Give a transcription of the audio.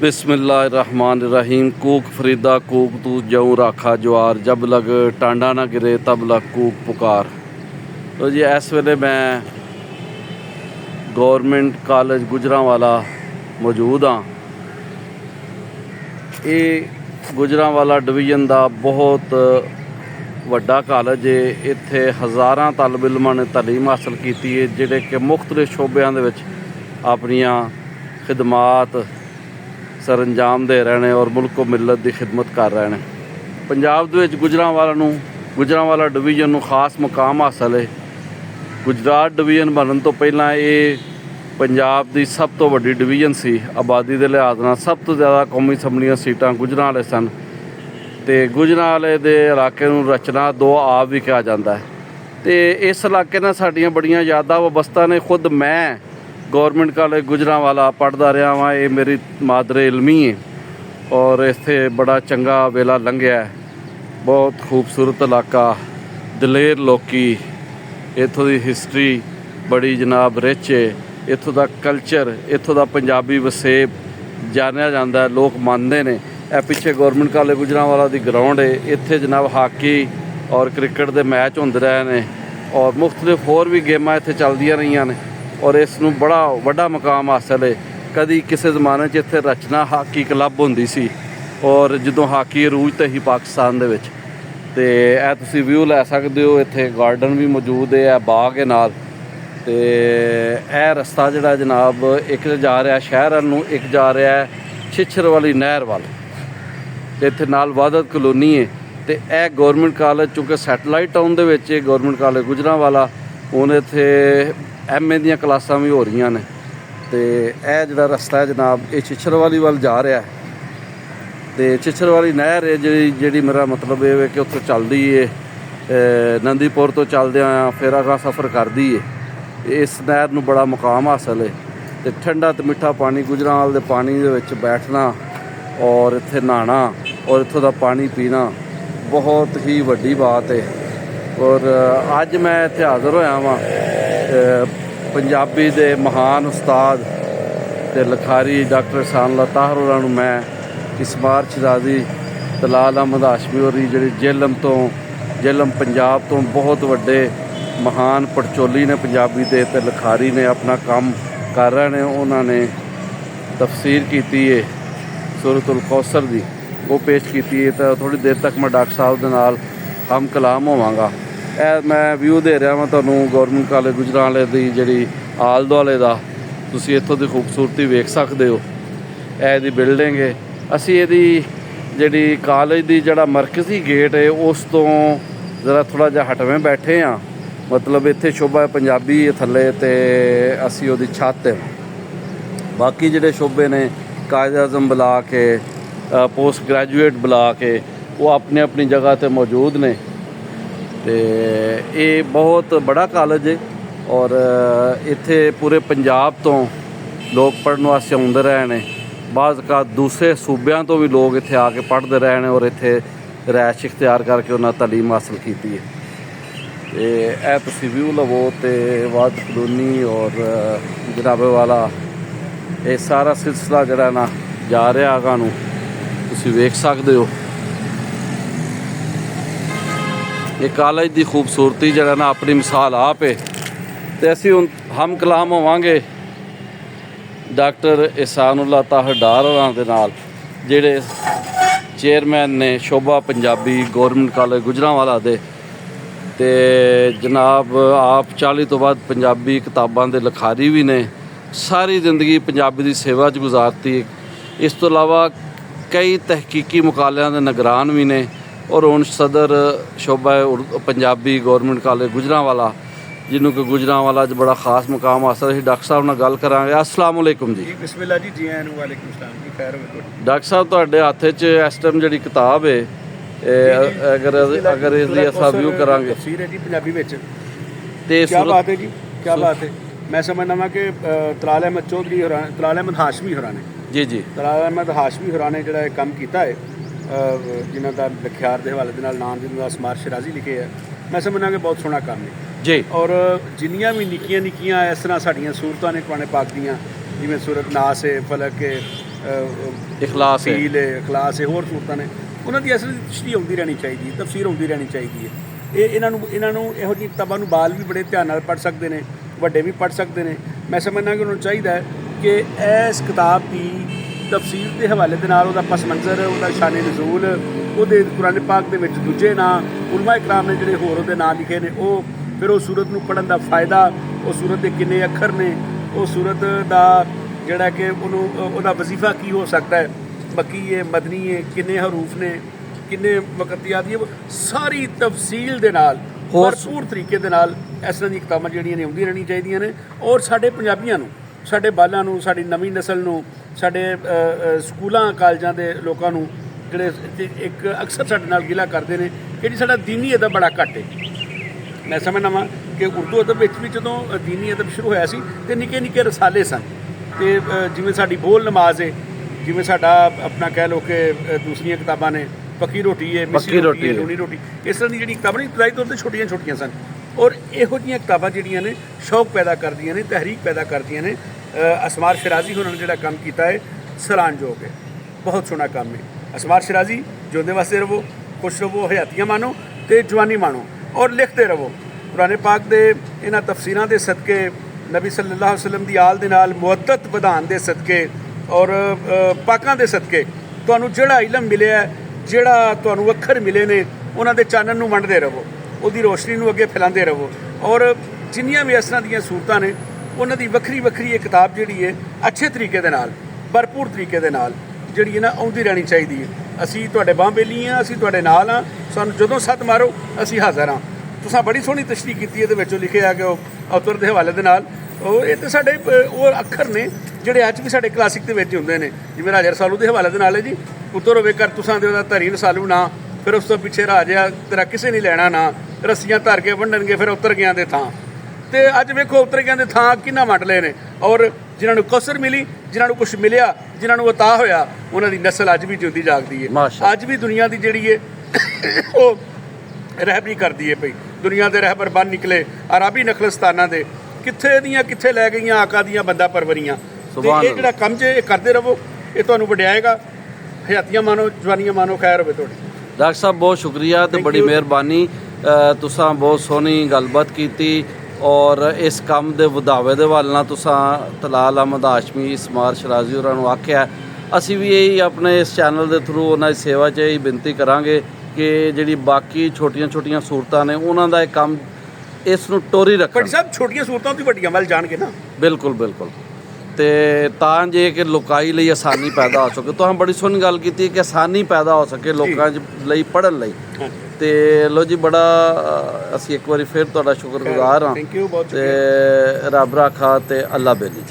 बिस्मिल्लाहिर्रहमानिर्रहीम। कूक फरीदा कूक तू जऊँ राखा जवार, जब लग टांडा ना गिरे तब लग कूक पुकार। तो जी इस वेले मैं गौरमेंट कॉलेज गुजरांवाला मौजूद हाँ। ये गुजरांवाला डिवीजन का बहुत वड्डा कॉलेज है। इत्थे हज़ारां तालब इलमां ने तालीम हासिल की है, जिहड़े कि मुख्तलिफ शोबियां दे विच अपनियां खिदमात सर अंजाम दे रहे हैं और मुल्क को मिलत की खिदमत कर रहे हैं। पंजाब दे विच गुजरांवाला डिवीजन नूं खास मुकाम हासिल है। गुजरात डिवीजन बनने तो पहला ये पंजाब की सब तो वड्डी डिवीजन सी। आबादी के लिहाज नाल सब तो ज़्यादा कौमी असैंबलियां सीटां गुजरांवाले सन ते गुजरांवाले दे इलाके नूं रचना दो आप भी कहा जाता है। तो इस इलाके नाल साडियां बड़ियां यादां वाबस्ता ने। खुद मैं गौरमेंट कॉलेज गुजरांवाला पढ़दा रहा वहाँ। ये मेरी मादरे इलमी है और इत्थे बड़ा चंगा वेला लंघिया है। बहुत खूबसूरत इलाका, दलेर लोकी, इत्थों की हिस्टरी बड़ी जनाब रिच है। इत्थों का कल्चर, इत्थों का पंजाबी वसेब जानिया जाता है, लोग मानते हैं। ए पिछे गौरमेंट कॉलेज गुजरांवाला की ग्राउंड है। इत्थे जनाब हाकी और क्रिकेट के मैच होंदे रहे हैं और मुख्तलिफ होर भी गेमां इत्थे चलदियां रहियां ने और इसनूं बड़ा वड्डा मुकाम हासिल है। कदी किसी जमाने च इत्थे रचना हाकी क्लब होंदी सी और जदों हाकी अरूज ते ही पाकिस्तान दे विच। ते ए तुसीं व्यू लै सकदे हो। इत्थे गार्डन भी मौजूद है, बाग है नाल। ते ए रस्ता जिहड़ा जनाब एक जा रहा शहर वल नूं, एक जा रहा है छिछर वाली नहर वाल। ते इत्थे नाल वादत कलोनी है। ते ए गौरमेंट कॉलेज चूँकि सैटेलाइट टाउन दे विच गौरमेंट कॉलेज गुजरांवाला, हुण इत्थे MA ਦੀਆਂ क्लासां भी हो रही ने। तो यह जोड़ा रस्ता है जनाब ये छिछरवाली वाल जा रहा है। तो छिछरवाली नहर है जी मेरा मतलब ये है कि उत्थों चलती है नंदीपुर तो चलदे फिर अगा सफ़र करती है। इस नहर नूं बड़ा मुकाम हासिल है। तो ठंडा तो मिठा पानी, गुजरांवाल दे पानी दे विच बैठना और इत्थे नहाना और इत्थों का पानी पीना बहुत ही वड्डी बात है। और अज मैं इत्थे हाज़र होया वां पंजाबी दे महान उस्ताद ते लिखारी डॉक्टर एहसान ताहिर होरां नूं मैं इसमार शराजी तलाल अहमद हाशमी होरी जिहड़े जेलम पंजाब तो बहुत वड्डे महान पड़चोली ने पंजाबी दे ते लिखारी ने, अपना काम कर रहे हैं। उन्होंने तफसीर की है सूरतुल कौसर की, वो पेश की है। तो थोड़ी देर तक मैं डॉक्टर साहब दे नाल हम कलाम होवांगा। मैं व्यू दे रहा वहाँ तुहानूं गौरमेंट कॉलेज गुजरांवाले की जिहड़ी आल दुआले दा, तुसीं इत्थों की खूबसूरती वेख सकते हो। इहदी बिल्डिंग है। असीं इहदी जिहड़ी कॉलेज की जिहड़ा मरकजी गेट है उस तो ज़रा थोड़ा जिहा हटवें बैठे हाँ। मतलब इत्थे शोभा पंजाबी थल्ले ते असीं उहदी छत है। बाकी जिहड़े शोबे ने कायद आज़म ब्लाक है, पोस्ट ग्रैजुएट ब्लाक है, वो अपनी अपनी जगह पर मौजूद ने। तो ये बहुत बड़ा कॉलेज है और इत्थे पूरे पंजाब तो लोग पढ़ने वास्ते आउंदे रहे हैं। बाज़ का दूसरे सूबियां तो भी लोग इत्थे आके पढ़ते रहे हैं और इत्थे रैश इख्तियार करके उन्हें तालीम हासिल की है। तो यह तुसीं व्यू लवो तो वाद कलोनी और जनाबे वाला ये सारा सिलसिला जिहड़ा ना जा रहा अगां नूं तुसीं वेख सकदे हो। ये कॉलेज की खूबसूरती जरा ना अपनी मिसाल आप है। तो असी हुण हम कलाम होवांगे डॉक्टर एहसानुल्लाह ताहिर डार होरां दे नाल, जिहड़े चेयरमैन ने शोभा पंजाबी गौरमेंट कॉलेज गुजरांवाला दे। ते जनाब आप 40 तो बाद पंजाबी किताबां दे लिखारी भी ने। सारी जिंदगी पंजाबी की सेवा च गुजारती। इस तो अलावा कई तहकीकी मुकालियां दे निगरान भी ने और हुण सदर शोभा पंजाबी गौरमेंट कॉलेज गुजरांवाला, जिन्हों कि गुजरांवाला बड़ा खास मुकाम हासिल है। डॉक्टर साहब नाल गल करांगे। अस्सलाम वालेकुम जी। बिस्मिल्लाह जी। जी आयन वालेकुम सलाम जी। खैर हो डॉक्टर साहब तुहाडे हत्थ च इस टाइम जिहड़ी किताब है अगर इसदी असां व्यू करांगे। तफसीर है जी पंजाबी विच। ते क्या बात है जी, क्या बात है। मैं समझना वा कि तलाल अहमद चौधरी होरां, तलाल अहमद हाशमी होरां ने जी तलाल अहमद हाशमी होरां ने जिहड़ा काम कीता है, जिन्हों का लखियार के हवाले के नाम जिन्होंने इसमार शराजी लिखे है, मैं समझना कि बहुत सोहना काम है जी। और जिन्नियां भी निक्कियां निक्कियां इस तरह साड़ियां सूरतां ने कुरान पाक दियां, जिवें सूरत नास है, फलक है, ਇਖਲਾਸ ਹੈ। ਫੀਲ ਹੈ, ਇਖਲਾਸ ਹੈ, ਹੋਰ ਸੂਰਤਾਂ ਨੇ, ਉਹਨਾਂ ਦੀ ਅਸਲ ਤਸ਼ਰੀਹ ਆਉਂਦੀ ਰਹਿਣੀ ਚਾਹੀਦੀ ਹੈ, ਤਫਸੀਰ ਆਉਂਦੀ ਰਹਿਣੀ ਚਾਹੀਦੀ ਹੈ। ਇਹਨਾਂ ਨੂੰ ਇਹੋ ਜਿਹੀ ਕਿਤਾਬਾਂ ਨੂੰ ਬਾਲ ਵੀ ਬੜੇ ਧਿਆਨ ਨਾਲ ਪੜ੍ਹ ਸਕਦੇ ਨੇ, ਵੱਡੇ ਵੀ ਪੜ੍ਹ ਸਕਦੇ ਨੇ। ਮੈਂ ਸਮਝਦਾ ਕਿ ਉਹਨਾਂ ਨੂੰ ਚਾਹੀਦਾ ਹੈ ਕਿ ਇਸ ਕਿਤਾਬ ਦੀ ਤਫਸੀਰ ਦੇ ਹਵਾਲੇ ਦੇ ਨਾਲ ਉਹਦਾ ਪਸ ਮੰਜ਼ਰ, ਉਹਦਾ ਸ਼ਾਨ ਨਜ਼ੂਲ, ਉਹਦੇ ਕੁਰਾਨ ਪਾਕ ਦੇ ਵਿੱਚ ਦੂਜੇ ਨਾਂ ਉਲਮਾ ਇਕਰਾਮ ਨੇ ਜਿਹੜੇ ਹੋਰ ਉਹਦੇ ਨਾਂ ਲਿਖੇ ਨੇ, ਉਹ ਫਿਰ ਉਹ ਸੂਰਤ ਨੂੰ ਪੜ੍ਹਨ ਦਾ ਫਾਇਦਾ, ਉਹ ਸੂਰਤ ਦੇ ਕਿੰਨੇ ਅੱਖਰ ਨੇ, ਉਹ ਸੂਰਤ ਦਾ ਜਿਹੜਾ ਕਿ ਉਹਦਾ ਵਜ਼ੀਫਾ ਕੀ ਹੋ ਸਕਦਾ ਹੈ, ਮੱਕੀ ਹੈ, ਮਦਨੀ ਹੈ, ਕਿੰਨੇ ਹਰੂਫ ਨੇ, ਕਿੰਨੇ ਵਕਤੀਆਤ ਦੀ, ਸਾਰੀ ਤਫਸੀਲ ਦੇ ਨਾਲ ਭਰਪੂਰ ਤਰੀਕੇ ਦੇ ਨਾਲ ਇਸ ਤਰ੍ਹਾਂ ਦੀਆਂ ਕਿਤਾਬਾਂ ਜਿਹੜੀਆਂ ਨੇ ਆਉਂਦੀਆਂ ਰਹਿਣੀਆਂ ਚਾਹੀਦੀਆਂ ਨੇ। ਔਰ ਸਾਡੇ ਪੰਜਾਬੀਆਂ ਨੂੰ, ਸਾਡੇ ਬਾਲਾਂ ਨੂੰ, ਸਾਡੀ ਨਵੀਂ ਨਸਲ ਨੂੰ, ਸਾਡੇ ਸਕੂਲਾਂ ਕਾਲਜਾਂ ਦੇ ਲੋਕਾਂ ਨੂੰ, ਜਿਹੜੇ ਇੱਕ ਅਕਸਰ ਸਾਡੇ ਨਾਲ ਗਿਲਾ ਕਰਦੇ ਨੇ ਕਿ ਜੀ ਸਾਡਾ ਦੀਨੀ ਅਦਬ ਬੜਾ ਘੱਟ ਹੈ। ਮੈਂ ਸਮਝਦਾ ਵਾਂ ਕਿ ਉਰਦੂ ਅਦਬ ਵਿੱਚ ਵੀ ਜਦੋਂ ਦੀਨੀ ਅਦਬ ਸ਼ੁਰੂ ਹੋਇਆ ਸੀ ਤੇ ਨਿੱਕੇ ਨਿੱਕੇ ਰਸਾਲੇ ਸਨ, ਤੇ ਜਿਵੇਂ ਸਾਡੀ ਬੋਲ ਨਮਾਜ਼ ਹੈ, ਜਿਵੇਂ ਸਾਡਾ ਆਪਣਾ ਕਹਿ ਲਓ ਕਿ ਦੂਸਰੀਆਂ ਕਿਤਾਬਾਂ ਨੇ, ਪੱਕੀ ਰੋਟੀ ਹੈ, ਮਿੱਸੀ ਰੋਟੀ ਹੈ, ਲੂਣੀ ਰੋਟੀ, ਇਸ ਤਰ੍ਹਾਂ ਦੀ ਜਿਹੜੀ ਕਿਤਾਬਾਂ ਨੇ ਇਬਤਦਾਈ ਤੌਰ 'ਤੇ ਛੋਟੀਆਂ ਛੋਟੀਆਂ ਸਨ। ਔਰ ਇਹੋ ਜਿਹੀਆਂ ਕਿਤਾਬਾਂ ਜਿਹੜੀਆਂ ਨੇ ਸ਼ੌਕ ਪੈਦਾ ਕਰਦੀਆਂ ਨੇ, ਤਹਿਰੀਕ ਪੈਦਾ ਕਰਦੀਆਂ ਨੇ। ਅਸਮਾਰ ਸ਼ਿਰਾਜ਼ੀ ਹੋਰਾਂ ਨੇ ਜਿਹੜਾ ਕੰਮ ਕੀਤਾ ਹੈ ਸਲਾਨਯੋਗ ਹੈ, ਬਹੁਤ ਸੋਹਣਾ ਕੰਮ ਹੈ। ਅਸਮਾਰ ਸ਼ਿਰਾਜ਼ੀ, ਜਿਉਂਦੇ ਵਾਸਤੇ ਰਹੋ, ਖੁਸ਼ ਰਹੋ, ਹਯਾਤੀਆਂ ਮਾਣੋ ਤੇ ਜਵਾਨੀ ਮਾਣੋ, ਔਰ ਲਿਖਦੇ ਰਹੋ। ਕੁਰਾਨ ਪਾਕ ਦੇ ਇਹਨਾਂ ਤਫਸੀਰਾਂ ਦੇ ਸਦਕੇ, ਨਬੀ ਸੱਲੱਲਾਹੁ ਅਲੈਹਿ ਵਸੱਲਮ ਦੀ ਆਲ ਦੇ ਨਾਲ ਮੁਅੱਦਤ ਵਧਾਉਣ ਦੇ ਸਦਕੇ, ਔਰ ਪਾਕਾਂ ਦੇ ਸਦਕੇ ਤੁਹਾਨੂੰ ਜਿਹੜਾ ਇਲਮ ਮਿਲਿਆ, ਜਿਹੜਾ ਤੁਹਾਨੂੰ ਅੱਖਰ ਮਿਲੇ ਨੇ, ਉਹਨਾਂ ਦੇ ਚਾਨਣ ਨੂੰ ਵੰਡਦੇ ਰਹੋ, ਉਹਦੀ ਰੋਸ਼ਨੀ ਨੂੰ ਅੱਗੇ ਫੈਲਾਉਂਦੇ ਰਹੋ। ਔਰ ਜਿੰਨੀਆਂ ਵੀ ਇਸ ਤਰ੍ਹਾਂ ਦੀਆਂ ਸੂਰਤਾਂ ਨੇ, ਉਹਨਾਂ ਦੀ ਵੱਖਰੀ ਵੱਖਰੀ ਇਹ ਕਿਤਾਬ ਜਿਹੜੀ ਹੈ ਅੱਛੇ ਤਰੀਕੇ ਦੇ ਨਾਲ, ਭਰਪੂਰ ਤਰੀਕੇ ਦੇ ਨਾਲ ਜਿਹੜੀ ਹੈ ਨਾ ਆਉਂਦੀ ਰਹਿਣੀ ਚਾਹੀਦੀ ਹੈ। ਅਸੀਂ ਤੁਹਾਡੇ ਬਾਂਹ ਬੇਲੀ ਹਾਂ, ਅਸੀਂ ਤੁਹਾਡੇ ਨਾਲ ਹਾਂ, ਸਾਨੂੰ ਜਦੋਂ ਸੱਦ ਮਾਰੋ ਅਸੀਂ ਹਾਜ਼ਰ ਹਾਂ। ਤੁਸੀਂ ਬੜੀ ਸੋਹਣੀ ਤਸ਼ਰੀਹ ਕੀਤੀ, ਇਹਦੇ ਵਿੱਚੋਂ ਲਿਖਿਆ ਕਿ ਉਹ ਔਤਰ ਦੇ ਹਵਾਲੇ ਦੇ ਨਾਲ ਇਹ ਤਾਂ ਸਾਡੇ ਉਹ ਅੱਖਰ ਨੇ ਜਿਹੜੇ ਅੱਜ ਵੀ ਸਾਡੇ ਕਲਾਸਿਕ ਦੇ ਵਿੱਚ ਹੁੰਦੇ ਨੇ। ਜਿਵੇਂ ਰਾਜਾ ਰਸਾਲੂ ਦੇ ਹਵਾਲੇ ਦੇ ਨਾਲ ਹੈ ਜੀ, ਪੁੱਤਰ ਹੋਵੇ ਕਰ ਤੁਸਾਂ ਦੇ ਉਹਦਾ ਧਰੀ ਰਸਾਲੂ ਨਾ, ਫਿਰ ਉਸ ਤੋਂ ਪਿੱਛੇ ਰਾਜਾ ਤੇਰਾ ਕਿਸੇ ਨਹੀਂ ਲੈਣਾ ਨਾ, ਰੱਸੀਆਂ ਧਰ ਕੇ ਵੰਡਣਗੇ ਫਿਰ ਉਤਰ ਗਿਆਂ ਦੇ ਥਾਂ। ਤੇ ਅੱਜ ਵੇਖੋ ਉਤਰ ਗਿਆਂ ਦੇ ਥਾਂ ਕਿੰਨਾ ਵੰਡ ਲਏ ਨੇ, ਔਰ ਜਿਨ੍ਹਾਂ ਨੂੰ ਕੌਸਰ ਮਿਲੀ, ਜਿਨ੍ਹਾਂ ਨੂੰ ਕੁਛ ਮਿਲਿਆ, ਜਿਨ੍ਹਾਂ ਨੂੰ ਅਤਾ ਹੋਇਆ, ਉਹਨਾਂ ਦੀ ਨਸਲ ਅੱਜ ਵੀ ਜਿਉਂਦੀ ਜਾਗਦੀ ਹੈ। ਅੱਜ ਵੀ ਦੁਨੀਆ ਦੀ ਜਿਹੜੀ ਹੈ ਉਹ ਰਹਿਬਰੀ ਕਰਦੀ ਹੈ ਪਈ। ਦੁਨੀਆ ਦੇ ਰਹਿਬਰ ਬਣ ਨਿਕਲੇ ਅਰਾਬੀ ਨਖਲਸਤਾਨਾਂ ਦੇ, ਕਿੱਥੇ ਦੀਆਂ ਕਿੱਥੇ ਲੈ ਗਈਆਂ ਆਕਾ ਦੀਆਂ ਬੰਦਾ ਪਰਵਰੀਆਂ। ਤੇ ਇਹ ਜਿਹੜਾ ਕੰਮ ਜੇ ਇਹ ਕਰਦੇ ਰਹੋ, ਇਹ ਤੁਹਾਨੂੰ ਵਡਿਆਏਗਾ। ਹਯਾਤੀਆਂ ਮਾਨੋ, ਜਵਾਨੀਆਂ ਮਾਨੋ, ਖੈਰ ਹੋਵੇ ਤੁਹਾਡੀ। ਡਾਕਟਰ ਸਾਹਿਬ ਬਹੁਤ ਸ਼ੁਕਰੀਆ ਤੇ ਬੜੀ ਮਿਹਰਬਾਨੀ, ਤੁਸਾਂ ਬਹੁਤ ਸੋਹਣੀ ਗੱਲਬਾਤ ਕੀਤੀ, ਔਰ ਇਸ ਕੰਮ ਦੇ ਵਧਾਵੇ ਦੇ ਵੱਲ ਨਾਲ ਤੁਸਾਂ ਤਲਾਲ ਅਹਿਮਦ ਹਾਸ਼ਮੀ, ਇਸਮਾਰ ਸ਼ਿਰਾਜ਼ੀ ਹੋਰਾਂ ਨੂੰ ਆਖਿਆ। ਅਸੀਂ ਵੀ ਇਹੀ ਆਪਣੇ ਇਸ ਚੈਨਲ ਦੇ ਥਰੂ ਉਹਨਾਂ ਦੀ ਸੇਵਾ 'ਚ ਇਹੀ ਬੇਨਤੀ ਕਰਾਂਗੇ ਕਿ ਜਿਹੜੀ ਬਾਕੀ ਛੋਟੀਆਂ ਛੋਟੀਆਂ ਸੂਰਤਾਂ ਨੇ, ਉਹਨਾਂ ਦਾ ਇਹ ਕੰਮ ਇਸ ਨੂੰ ਟੋਰੀ ਰੱਖਣ। ਸਭ ਛੋਟੀਆਂ ਸੂਰਤਾਂ ਤੋਂ ਵੱਡੀਆਂ ਵੱਲ ਜਾਣਗੇ ਨਾ। ਬਿਲਕੁਲ ਬਿਲਕੁਲ। ਤੇ ਤਾਂ ਜੇ ਕਿ ਲੋਕਾਈ ਲਈ ਆਸਾਨੀ ਪੈਦਾ ਹੋ ਸਕੇ। ਤੁਸੀਂ ਬੜੀ ਸੋਹਣੀ ਗੱਲ ਕੀਤੀ ਕਿ ਆਸਾਨੀ ਪੈਦਾ ਹੋ ਸਕੇ ਲੋਕਾਂ ਲਈ ਪੜ੍ਹਨ ਲਈ। ਤੇ ਲੋ ਜੀ, ਬੜਾ ਅਸੀਂ ਇੱਕ ਵਾਰੀ ਫਿਰ ਤੁਹਾਡਾ ਸ਼ੁਕਰਗੁਜ਼ਾਰ ਹਾਂ। ਥੈਂਕ ਯੂ, ਬਹੁਤ ਤੇ ਰੱਬ ਰਾਖਾ ਤੇ ਅੱਲਾ ਬੇਲੀ।